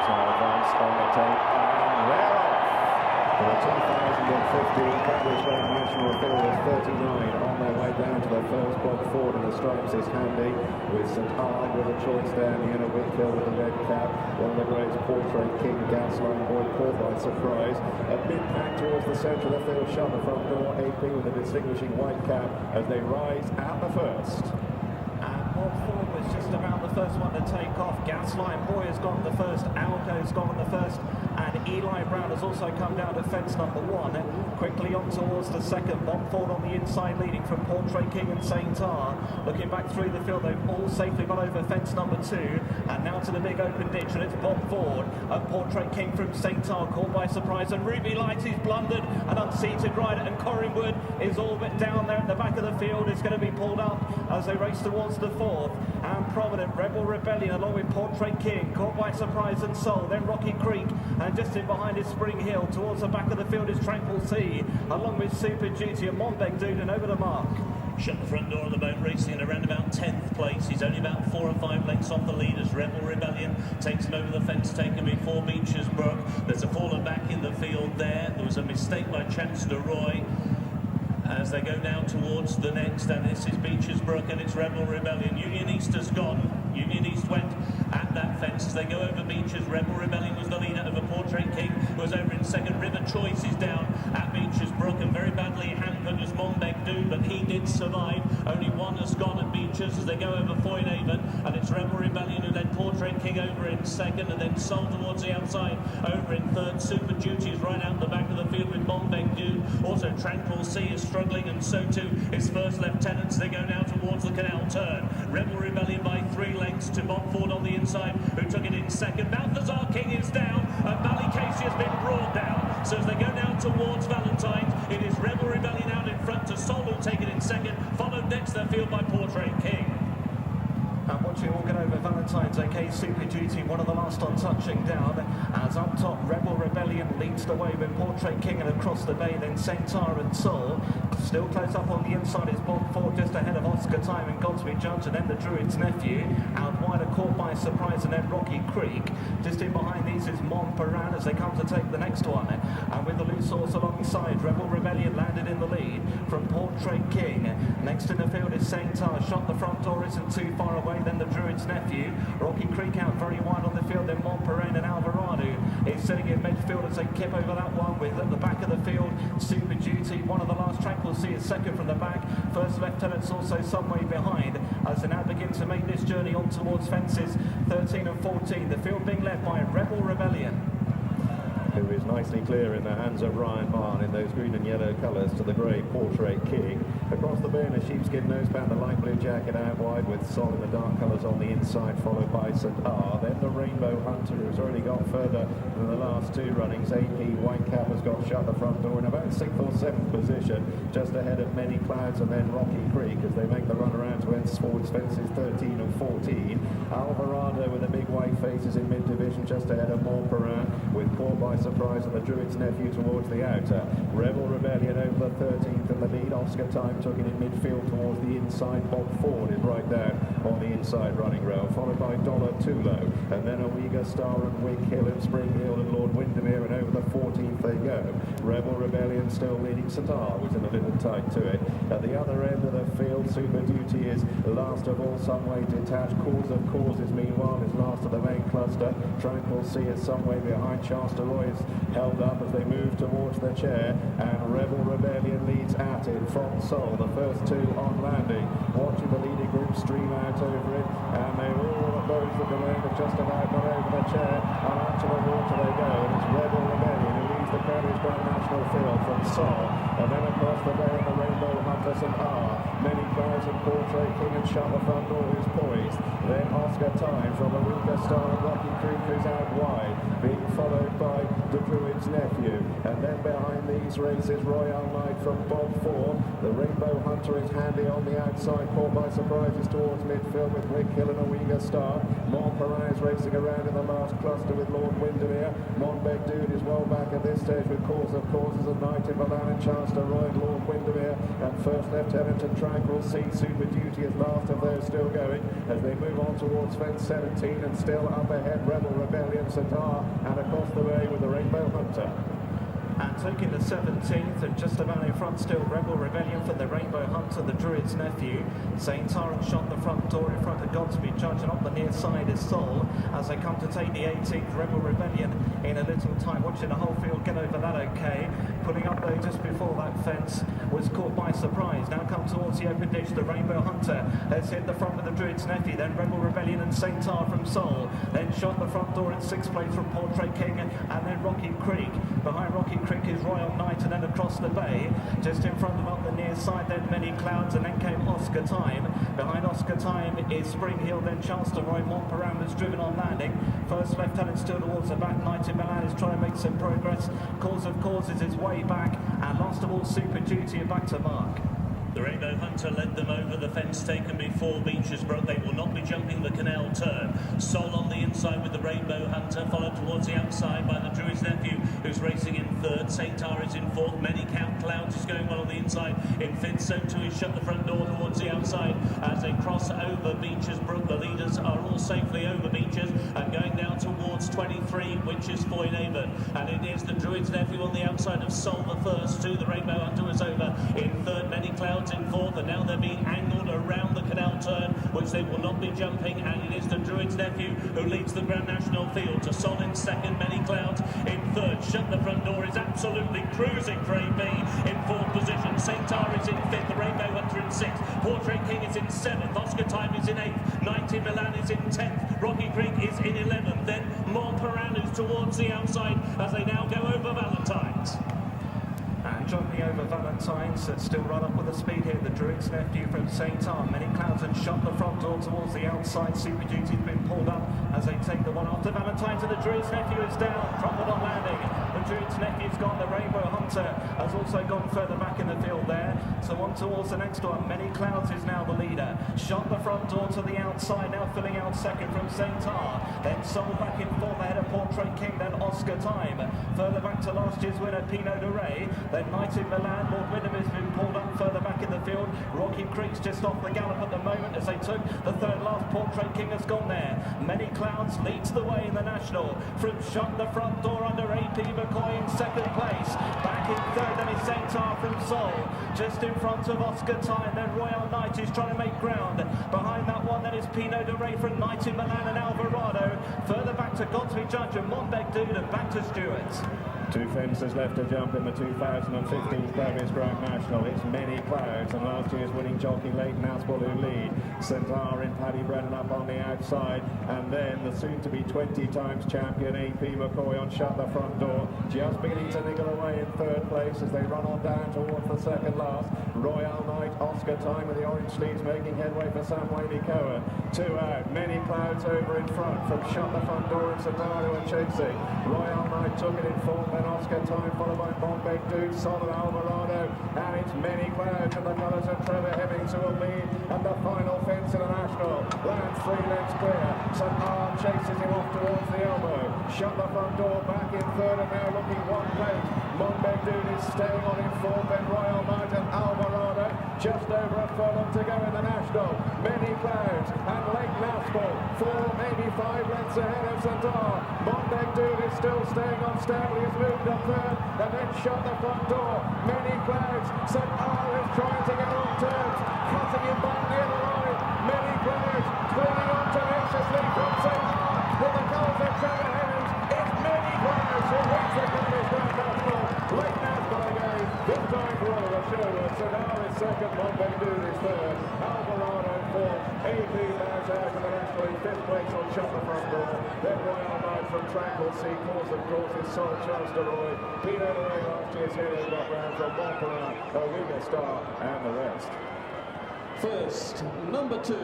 now advanced on the tape, and they're off. For the 2015 Paris Grand National Field is 39 on their way down to the first block forward, and the stripes is handy with St Arg with a choice down the inner Wickhill with the red cap. One of the greats, Portrait King, Gasline Boy, caught by surprise. A mid-pack towards the centre of the field, shut the front door, AP with a distinguishing white cap as they rise at the first. Bob Ford was just about the first one to take off. Gasline Boy has gone the first, Alco's gone the first, and Eli Brown has also come down to fence number one. Quickly on towards the second, Bob Ford on the inside leading from Portrait King and St R. Looking back through the field, they've all safely got over fence number two, and now to the big open ditch, and it's Bob Ford and Portrait King from St R, caught by surprise, and Ruby Light is blundered, an unseated rider, and Corringwood is all but down there at the back of the field. Is going to be pulled up as they race towards the fourth. And Prominent, Rebel Rebellion along with Portrait King, caught by surprise and Soul, then Rocky Creek, and just in behind is Spring Hill. Towards the back of the field is Tranquil Sea, along with Super Duty and Monbeg Dude, and over the mark. Shut the front door of the boat, racing in around about 10th place. He's only about 4 or 5 lengths off the leaders. Rebel Rebellion takes him over the fence, taken before Beecher's Brook. There's a fallen back in the field there. There was a mistake by Chancellor Roy as they go now towards the next, and this is Beecher's Brook and it's Rebel Rebellion. Union East has gone. Union East went at that fence as they go over Beecher's. Rebel Rebellion was the leader over Portrait King, who was over in second. River Choice is down at Beecher's Brook and very badly hampered as Monbeg Dude, but he did survive. Only one has gone at Beecher's as they go over Foynehaven, and it's Rebel Rebellion who then Portrait King over in second, and then Soul towards the outside over in third. Super Duty is right out the back of the field with Monbeg Dude. Also Tranquil Sea is struggling, and so too is First Lieutenant. They go now towards the canal turn. Rebel Rebellion by 3 lengths to Bob Ford on the inside, who took it in second. Balthazar King is down, and Ballycasey has been brought down. So as they go now towards Valentine's, it is Rebel Rebellion out in front to Sol, who'll take it in second, followed next their field by Portrait King. And watching all get over Valentine's, AK Super Duty, one of the last on touching down, as up top Rebel Rebellion leads the way with Portrait King, and across the bay then Centaur and Soul. Still close up on the inside is Bob Ford, just ahead of Oscar Time and Godsby Judge, and then the Druid's Nephew. Out wider, caught by surprise, and then Rocky Creek. Just in behind these is Montparan as they come to take the next one. And with the loose horse alongside, Rebel Rebellion landed in the lead from Portrait King. Next in the field is Centaur, shot the front door, isn't too far away, then the Druid's Nephew. Rocky Creek out very wide on the field, then Montparan and Alvarado is sitting in midfield as they kip over that one with at the back of the field Super Duty, one of the last. Tranquil Sea is second from the back. First Lieutenant's also some way behind as they now begin to make this journey on towards fences 13 and 14. The field being led by Rebel Rebellion, who is nicely clear in the hands of Ryan Barn in those green and yellow colours to the grey Portrait King. Across the bay in a sheepskin noseband, the light blue jacket out wide with Sol in the dark colours on the inside, followed by St R. Then the Rainbow Hunter, who's already got further than the last 2 runnings. AP White Cap has got shut the front door in about 6th or 7th position, just ahead of Many Clouds and then Rocky Creek as they make the run around towards fences 13 and 14. Alvarado with the big white faces in mid-division, just ahead of Montparan, with caught by surprise and the Druid's Nephew towards the outer. Rebel Rebellion over the 13th in the lead. Oscar Time took it in midfield towards the inside. Bob Ford is right down on the inside running row, followed by Dollar Tulo, and then Owega Star and Wig Hill and Spring Hill and Lord Windermere, and over the 14th they go. Rebel Rebellion still leading. St R was in a little tight to it. At the other end of the field, Super Duty is last of all, some way detached. Cause of Causes meanwhile is last of the main cluster. Tranquil Sea is some way behind. Chancellor Roy is held up as they move towards the chair, and Rebel Rebellion leads at it from Sol, the first 2 on landing. Watching the leading group stream out over it, and they all, those that remain have just about got over the chair, and up to the water they go, and it's Rebel Rebellion who leads the Paris Grand National Field from Sol, and then across the bay in the Rainbow Hunter St R. Many Clouds and Portrait King and shut the front door who's poised. Then Oscar Time from Owega Star and Rocky Creek who's out wide, being followed by the Druid's Nephew, and then behind these races Royal Knight from Bob Ford. The Rainbow Hunter is handy on the outside, caught by surprises towards midfield with Wig Hill and Owega Star. Montparan is racing around in the last cluster with Lord Windermere. Monbeg Dude is well back at this stage with Cause of Causes and Knight in Milan and Chancellor Roy and Lord Windermere, and First Lieutenant and Tranquil Sea. Super Duty is last of those still going as they move on towards towards fence 17 and still up ahead Rebel Rebellion, Centaur, and across the way with the Rainbow Hunter. And taking the 17th and just about in front still Rebel Rebellion for the Rainbow Hunter, the Druid's nephew. St. Taran shot the front door in front of Godspeed Judge, and up the near side is Sol as they come to take the 18th. Rebel Rebellion in a little time, watching the whole field get over that okay. Pulling up though just before that fence, was caught by surprise. Now come towards the open ditch, the Rainbow Hunter has hit the front with the Druid's nephew, then Rebel Rebellion and St. Tar from Sol, then shot the front door in 6th place from Portrait King, and then Rocky Creek. Behind Rocky Creek is Royal Knight, and then across the bay, just in front of up the near side, then Many Clouds, and then came Oscar Time. Behind Oscar Time is Spring Hill, then Charleston Roy. Montparan was driven on landing. First Lieutenant still towards the back. Knight in Milan is trying to make some progress. Cause of Causes is way back, and last of all Super Duty are back to mark. The Rainbow Hunter led them over the fence taken before Beeches broke. They will not be jumping the canal turn. Sol on the inside with the Rainbow Hunter, followed towards the outside by the Druid's nephew, who's racing in 3rd. St. Tar is in 4th. Many Clouds is going well on the inside in 5th. So too is shut the front door towards the outside as they cross over Beeches Brook. The leaders are all safely over Beeches and going down towards 23, which is Foynaven. And it is the Druid's nephew on the outside of Sol the first. The Rainbow Hunter was over in 3rd. Many Clouds in 4th, and now they're being angled around the canal turn, which they will not be jumping, and it is the Druid's nephew who leads the Grand National field to Sol in 2nd, Many Clouds in 3rd. Shut the front door is absolutely cruising for AB in 4th position. St. Tar is in 5th, the Rainbow Hunter in 6th, Portrait King is in 7th, Oscar Time is in 8th, 19 Milan is in 10th, Rocky Creek is in 11th, then Montparan is towards the outside as they now go over Valentine's. And jumping over Valentine's, still run up with the speed here, the Druid's nephew from St. Tar. Many Clouds and shut the front door towards the outside. Super Duty's been pulled up as they take the one after Valentine's, and the Druid's nephew is down, crumpled on landing. The Druid's nephew's gone, the Rainbow Hunter has also gone further back in the field there. So on towards the next one, Many Clouds is now the leader. Shut the front door to the outside, now filling out 2nd from St. Tar. Then Sol back in 4th, ahead of Portrait King, then Oscar Time. Further back to last year's winner, Pinot de Rey. Then Knight in Milan, Lord Wyndham has been pulled up further back in the field. Rocky Creek's just off the gallop at the moment as they took the 3rd last. Portrait King has gone there. Many Clouds leads the way in the National from Shut the Front Door under AP McCoy in 2nd place. Back in 3rd, then is St. Tar from Sol, just in front of Oscar Time. Then Royal Knight is trying to make ground. Behind that one, then is Pinot de Rey from Knight in Milan and Alvarado. Further back to Godspeed Judge and Monbeg Dude, and back to Stewart. 2 fences left to jump in the 2015 Paris Grand National. It's Many Clouds and last year's winning jockey Leighton Aspel who lead. St. Tar in Paddy Brennan up on the outside, and then the soon-to-be 20 times champion AP McCoy on Shut the Front Door, just beginning to niggle away in 3rd place as they run on down towards the 2nd last. Royal Knight, Oscar Time with the orange sleeves making headway for Sam Whaley Cohen. 2 out, Many Clouds over in front from Shut the Front Door and St. Tar who are chasing. Royal Knight took it in 4th, then Oscar Time followed by Monbeg Dude, Solid Alvarado, and it's Many Clouds and the colours of Trevor Hemmings who will lead, and the final fence in the National lands 3 lengths clear. St. Tar chases him off towards the elbow. Shut the front door back in 3rd and now looking 1 place. Monbeg Dude is staying on in 4th, then Royal Knight and Alvarado just over a furlong to go in the National. Many Clouds and Leighton Aspel 4, maybe 5 lengths ahead of St. Tar. Monbeg Dude is still staying on. Stanley has moved up 3rd and then shut the front door. Many Clouds, St. Tar is trying to get on terms, crossing him back near the line. Many Clouds clinging on tenaciously from St. Tar with the colours of Trevor Hemmings. It's Many Clouds who wins the Paris Grand National. Leighton Aspel again, this time for Oliver Sherwood. St. Tar is 2nd, Monbeg Dude is 3rd, Alvarado 4th, AP bows out in the National in 5th place on Shut the Front Door. Then Royal Knight from Tranquil Sea, Cause of Causes, Sol Charles DeRoy, Pinot de Rey last year's hero got round from Montparan, Omega Star and the rest. First, number 2.